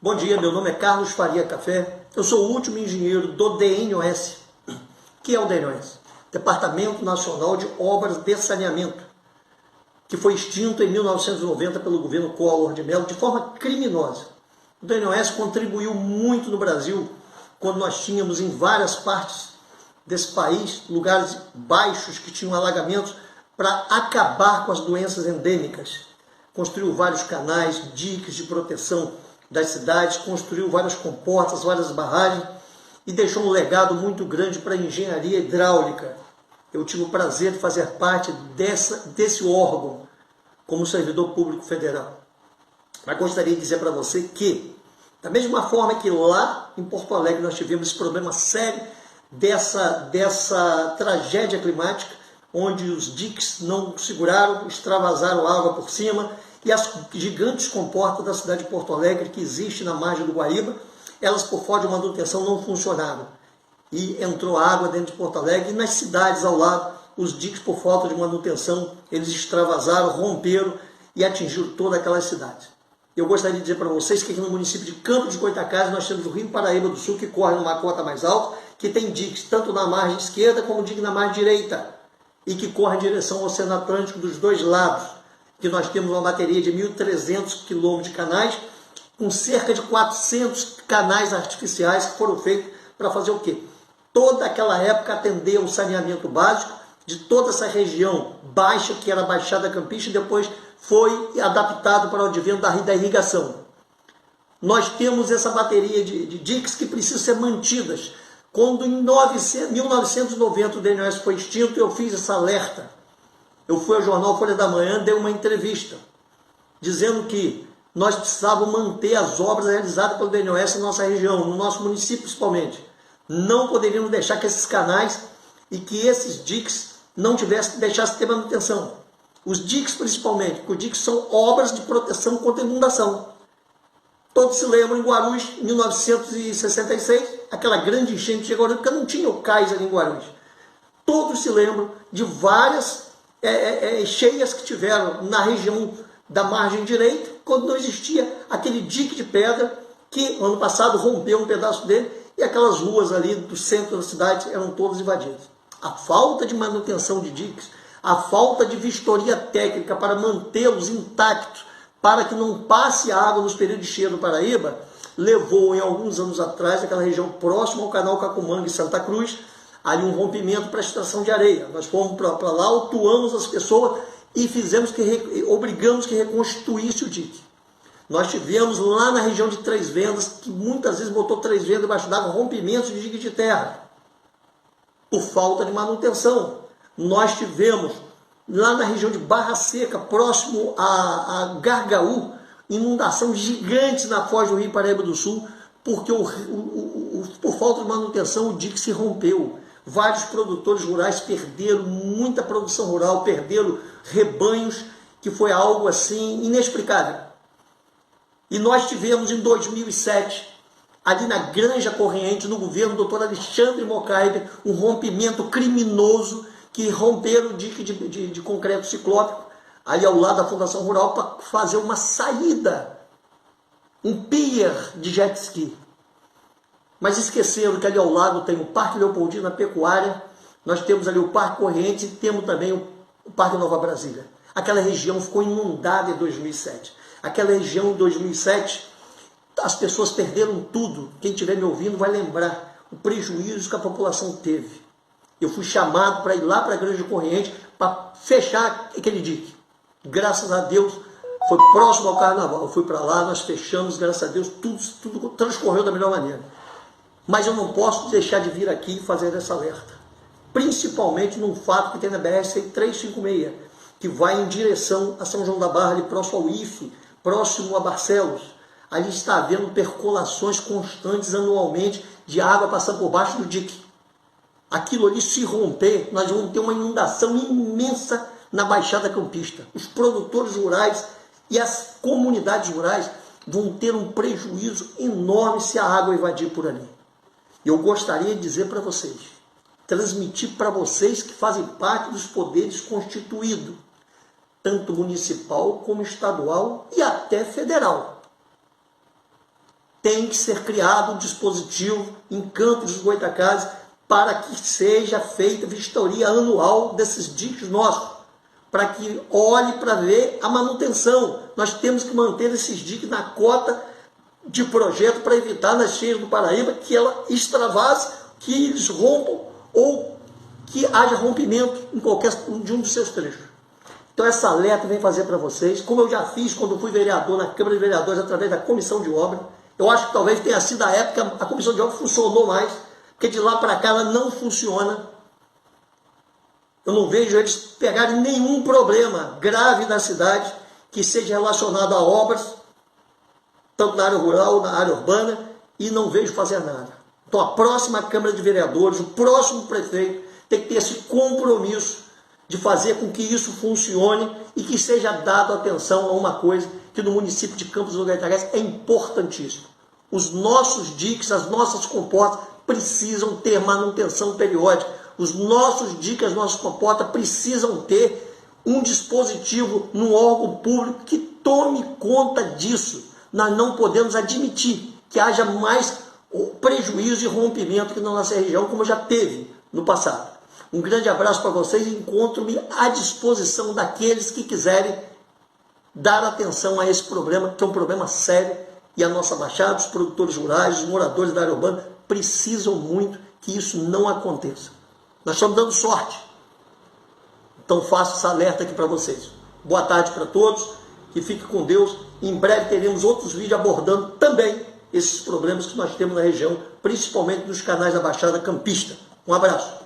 Bom dia, meu nome é Carlos Faria Café, eu sou o último engenheiro do DNOS. Que é o DNOS? Departamento Nacional de Obras de Saneamento, que foi extinto em 1990 pelo governo Collor de Mello de forma criminosa. O DNOS contribuiu muito no Brasil quando nós tínhamos em várias partes desse país lugares baixos que tinham alagamentos para acabar com as doenças endêmicas. Construiu vários canais, diques de proteção das cidades, construiu várias comportas, várias barragens e deixou um legado muito grande para a engenharia hidráulica. Eu tive o prazer de fazer parte desse órgão como servidor público federal. Mas gostaria de dizer para você que, da mesma forma que lá em Porto Alegre nós tivemos esse problema sério dessa tragédia climática, onde os diques não seguraram, extravasaram água por cima, e as gigantes comportas da cidade de Porto Alegre, que existe na margem do Guaíba, elas por falta de manutenção não funcionaram. E entrou água dentro de Porto Alegre, e nas cidades ao lado, os diques por falta de manutenção, eles extravasaram, romperam e atingiram todas aquelas cidades. Eu gostaria de dizer para vocês que aqui no município de Campos de Goytacazes nós temos o Rio Paraíba do Sul, que corre numa cota mais alta, que tem diques tanto na margem esquerda como dique na margem direita, e que corre em direção ao Oceano Atlântico dos dois lados, que nós temos uma bateria de 1.300 quilômetros de canais, com cerca de 400 canais artificiais que foram feitos para fazer o quê? Toda aquela época atender o saneamento básico de toda essa região baixa, que era a Baixada Campista, e depois foi adaptado para o advento da irrigação. Nós temos essa bateria de diques que precisam ser mantidas. Quando em 1990 o DNOS foi extinto, eu fiz essa alerta. Eu fui ao jornal Folha da Manhã, dei uma entrevista, dizendo que nós precisávamos manter as obras realizadas pelo DNOS na nossa região, no nosso município principalmente. Não poderíamos deixar que esses canais e que esses diques não deixassem de ter manutenção. Os diques principalmente, porque os diques são obras de proteção contra inundação. Todos se lembram em Guarulhos, em 1966, aquela grande enchente de Guarulhos, porque não tinha o cais ali em Guarulhos. Todos se lembram de várias cheias que tiveram na região da margem direita, quando não existia aquele dique de pedra que ano passado rompeu um pedaço dele e aquelas ruas ali do centro da cidade eram todas invadidas. A falta de manutenção de diques, a falta de vistoria técnica para mantê-los intactos, para que não passe água nos períodos de cheia do Paraíba, levou em alguns anos atrás, aquela região próxima ao canal Cacumanga e Santa Cruz, ali um rompimento para a extração de areia. Nós fomos para lá, autuamos as pessoas e obrigamos que reconstituísse o dique. Nós tivemos lá na região de Três Vendas, que muitas vezes botou Três Vendas debaixo d'água, rompimentos de dique de terra, por falta de manutenção. Nós tivemos lá na região de Barra Seca, próximo a Gargaú, inundação gigante na foz do Rio Paraíba do Sul, porque por falta de manutenção o dique se rompeu. Vários produtores rurais perderam muita produção rural, perderam rebanhos, que foi algo assim inexplicável. E nós tivemos em 2007, ali na Granja Corrente, no governo do Dr. Alexandre Mocaibe, um rompimento criminoso, que romperam o dique de concreto ciclópico, ali ao lado da Fundação Rural, para fazer uma saída, um pier de jet ski. Mas esqueceram que ali ao lado tem o Parque Leopoldina na Pecuária, nós temos ali o Parque Corrente e temos também o Parque Nova Brasília. Aquela região ficou inundada em 2007. Aquela região em 2007, as pessoas perderam tudo. Quem estiver me ouvindo vai lembrar o prejuízo que a população teve. Eu fui chamado para ir lá para a Granja Corrente para fechar aquele dique. Graças a Deus, foi próximo ao Carnaval. Eu fui para lá, nós fechamos, graças a Deus, tudo transcorreu da melhor maneira. Mas eu não posso deixar de vir aqui e fazer essa alerta. Principalmente num fato que tem na BR-356, que vai em direção a São João da Barra, ali próximo ao IFE, próximo a Barcelos. Ali está havendo percolações constantes anualmente de água passando por baixo do dique. Aquilo ali se romper, nós vamos ter uma inundação imensa na Baixada Campista. Os produtores rurais e as comunidades rurais vão ter um prejuízo enorme se a água invadir por ali. Eu gostaria de dizer para vocês, transmitir para vocês que fazem parte dos poderes constituídos, tanto municipal como estadual e até federal. tem que ser criado um dispositivo em Campos dos Goytacazes para que seja feita vistoria anual desses diques nossos, para que olhe para ver a manutenção. Nós temos que manter esses diques na cota de projeto para evitar nas cheias do Paraíba que ela extravase, que eles rompam ou que haja rompimento em qualquer de um dos seus trechos. Então essa alerta vem fazer para vocês, como eu já fiz quando fui vereador na Câmara de Vereadores através da Comissão de Obra. Eu acho que talvez tenha sido a época que a Comissão de Obra funcionou mais, porque de lá para cá ela não funciona. Eu não vejo eles pegarem nenhum problema grave na cidade que seja relacionado a obras, tanto na área rural, na área urbana, e não vejo fazer nada. Então a próxima Câmara de Vereadores, o próximo prefeito, tem que ter esse compromisso de fazer com que isso funcione e que seja dado atenção a uma coisa que no município de Campos dos Goytacazes é importantíssimo. Os nossos diques, as nossas comportas precisam ter manutenção periódica. Os nossos diques, as nossas comportas precisam ter um dispositivo no órgão público que tome conta disso. Nós não podemos admitir que haja mais prejuízo e rompimento que na nossa região, como já teve no passado. Um grande abraço para vocês e encontro-me à disposição daqueles que quiserem dar atenção a esse problema, que é um problema sério, e a nossa Baixada, os produtores rurais, os moradores da área urbana precisam muito que isso não aconteça. Nós estamos dando sorte. Então faço esse alerta aqui para vocês. Boa tarde para todos, que fique com Deus. Em breve teremos outros vídeos abordando também esses problemas que nós temos na região, principalmente nos canais da Baixada Campista. Um abraço.